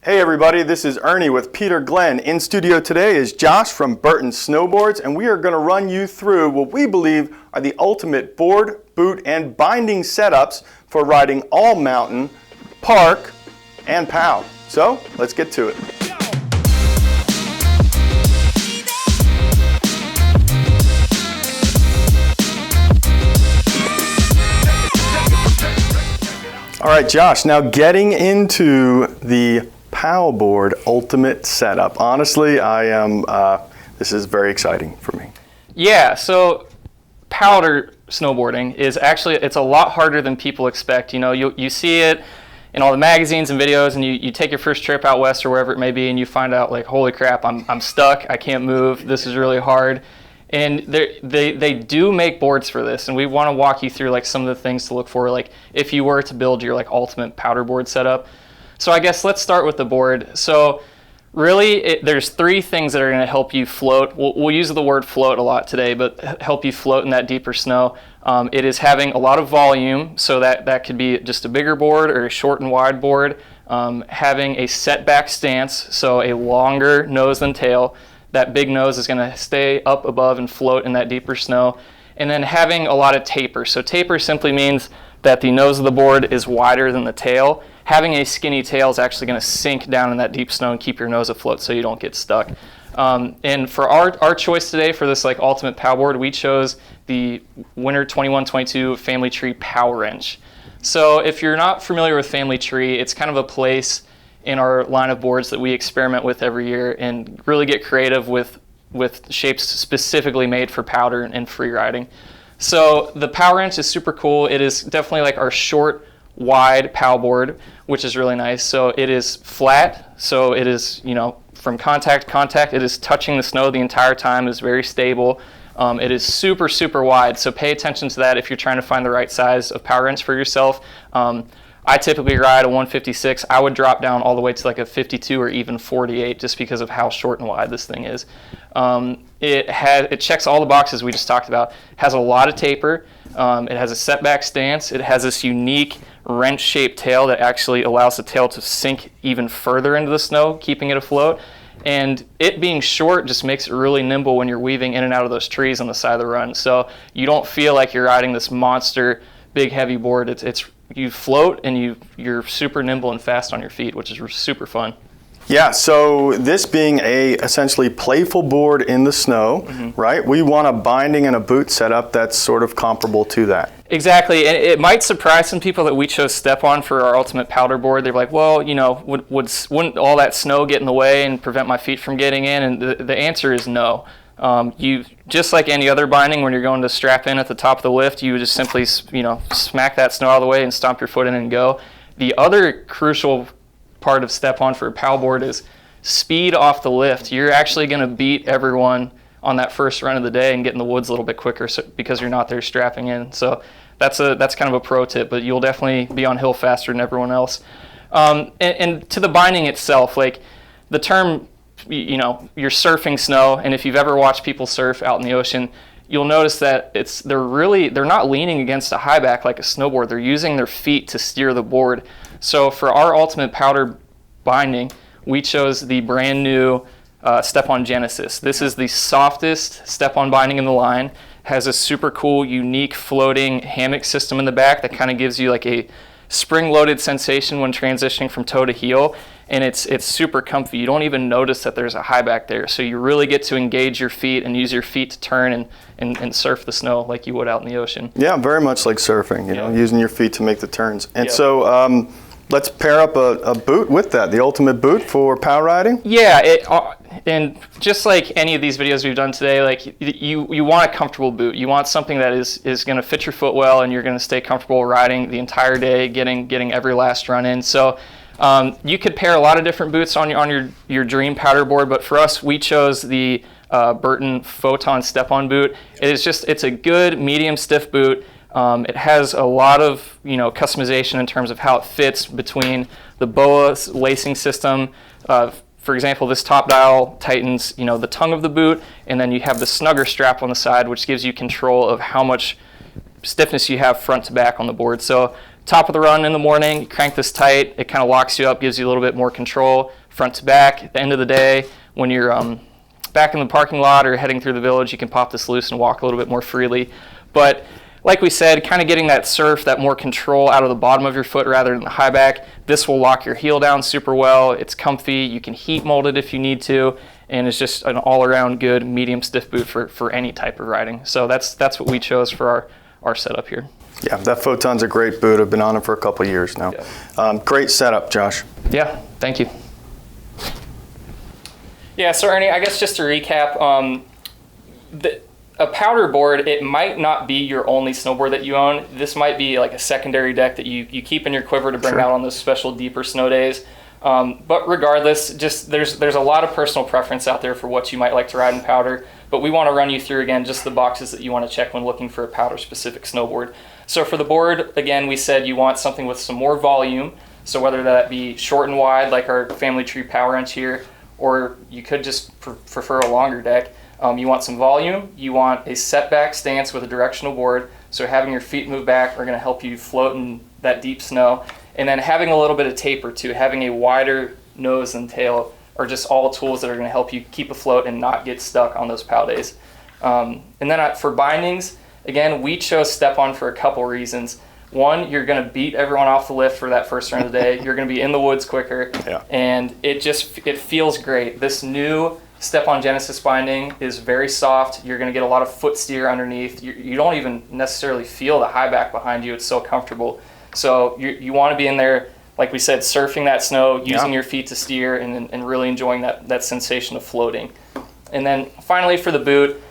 Hey everybody, this is Ernie with Peter Glenn. In studio today is Josh from Burton Snowboards, and we are going to run you through what we believe are the ultimate board, boot, and binding setups for riding all mountain, park, and POW. So, let's get to it. All right, Josh, now getting into the POW board ultimate setup. Honestly, this is very exciting for me. Yeah, so powder snowboarding is actually, it's a lot harder than people expect. You know, you see it in all the magazines and videos, and you take your first trip out west or wherever it may be, and you find out like, holy crap, I'm stuck, I can't move, this is really hard. And they do make boards for this, and we want to walk you through like some of the things to look for, like if you were to build your like ultimate powder board setup. So I guess let's start with the board. So really, there's three things that are going to help you float. We'll use the word float a lot today, but help you float in that deeper snow. It is having a lot of volume, so that could be just a bigger board or a short and wide board. Having a setback stance, so a longer nose than tail. That big nose is going to stay up above and float in that deeper snow. And then having a lot of taper. So taper simply means that the nose of the board is wider than the tail. Having a skinny tail is actually going to sink down in that deep snow and keep your nose afloat so you don't get stuck. And for our choice today for this like ultimate POW board, we chose the Winter 21-22 Family Tree POW Wrench. So if you're not familiar with Family Tree, it's kind of a place in our line of boards that we experiment with every year and really get creative with shapes specifically made for powder and free riding. So the POW Wrench is super cool. It is definitely like our short, wide POW board, which is really nice. So it is flat, so it is, you know, from contact to contact, it is touching the snow the entire time. It is very stable. It is super, super wide, so pay attention to that if you're trying to find the right size of POW wrench for yourself. I typically ride a 156. I would drop down all the way to like a 52 or even 48 just because of how short and wide this thing is. It checks all the boxes we just talked about. It has a lot of taper. It has a setback stance. It has this unique wrench-shaped tail that actually allows the tail to sink even further into the snow, keeping it afloat. And it being short just makes it really nimble when you're weaving in and out of those trees on the side of the run. So you don't feel like you're riding this monster, big, heavy board. You float and you're super nimble and fast on your feet, which is super fun. Yeah, so this being a essentially playful board in the snow, right? We want a binding and a boot setup that's sort of comparable to that. Exactly, and it might surprise some people that we chose Step-On for our ultimate powder board. They're like, well, you know, wouldn't all that snow get in the way and prevent my feet from getting in? And the answer is no. You just like any other binding, when you're going to strap in at the top of the lift, you would just simply, you know, smack that snow out of the way and stomp your foot in and go. The other crucial part of Step-On for a POW board is speed off the lift. You're actually going to beat everyone on that first run of the day and get in the woods a little bit quicker because you're not there strapping in. So that's kind of a pro tip, but you'll definitely be on hill faster than everyone else. And to the binding itself, like the term, you know, you're surfing snow, and if you've ever watched people surf out in the ocean, you'll notice that they're not leaning against a high back like a snowboard. They're using their feet to steer the board. So for our ultimate powder binding, we chose the brand new Step-On Genesis. This is the softest Step-On binding in the line. Has a super cool, unique floating hammock system in the back that kind of gives you like a spring-loaded sensation when transitioning from toe to heel, and it's super comfy. You don't even notice that there's a high back there, so you really get to engage your feet and use your feet to turn and surf the snow like you would out in the ocean. Yeah, very much like surfing, you know, using your feet to make the turns. And yeah. So let's pair up a boot with that, the ultimate boot for POW riding? Yeah, and just like any of these videos we've done today, like you want a comfortable boot. You want something that is going to fit your foot well, and you're going to stay comfortable riding the entire day, getting every last run in. So you could pair a lot of different boots on your dream powder board, but for us, we chose the Burton Photon Step-On boot. It's a good medium stiff boot. It has a lot of customization in terms of how it fits between the BOA lacing system. For example, this top dial tightens the tongue of the boot, and then you have the snugger strap on the side, which gives you control of how much stiffness you have front to back on the board. So top of the run in the morning, you crank this tight, it kind of locks you up, gives you a little bit more control, front to back. At the end of the day, when you're back in the parking lot or heading through the village, you can pop this loose and walk a little bit more freely. But like we said, kind of getting that surf, that more control out of the bottom of your foot rather than the high back. This will lock your heel down super well. It's comfy. You can heat mold it if you need to. And it's just an all-around good medium stiff boot for any type of riding. So that's what we chose for our setup here. Yeah, that Photon's a great boot. I've been on it for a couple of years now. Yeah. Great setup, Josh. Yeah, thank you. Yeah, so Ernie, I guess just to recap, a powder board, it might not be your only snowboard that you own. This might be like a secondary deck that you keep in your quiver to bring out on those special deeper snow days. But regardless, just there's a lot of personal preference out there for what you might like to ride in powder. But we want to run you through, again, just the boxes that you want to check when looking for a powder-specific snowboard. So for the board, again, we said you want something with some more volume. So whether that be short and wide, like our Family Tree Power Inch here, or you could just prefer a longer deck. You want some volume. You want a setback stance with a directional board. So having your feet move back are going to help you float in that deep snow. And then having a little bit of taper too, having a wider nose and tail are just all tools that are going to help you keep afloat and not get stuck on those POW days. And then for bindings, again, we chose Step-On for a couple reasons. One, you're going to beat everyone off the lift for that first run of the day. You're going to be in the woods quicker, and it feels great. This new Step-On Genesis binding is very soft. You're going to get a lot of foot steer underneath. You don't even necessarily feel the high back behind you. It's so comfortable. So you want to be in there, like we said, surfing that snow, using your feet to steer, and really enjoying that sensation of floating. And then finally for the boot,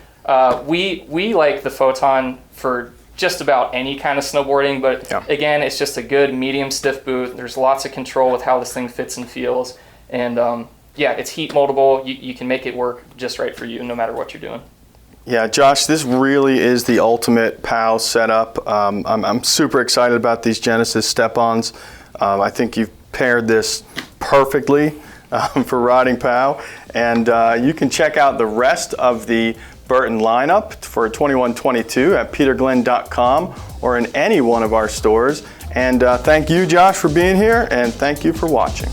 we like the Photon for just about any kind of snowboarding, but again, it's just a good medium stiff boot. There's lots of control with how this thing fits and feels, and it's heat moldable. You can make it work just right for you no matter what you're doing. Yeah, Josh, this really is the ultimate POW setup. I'm super excited about these Genesis Step-Ons. I think you've paired this perfectly for riding POW, and you can check out the rest of the Burton lineup for 21-22 at peterglenn.com or in any one of our stores. And thank you, Josh, for being here, and thank you for watching.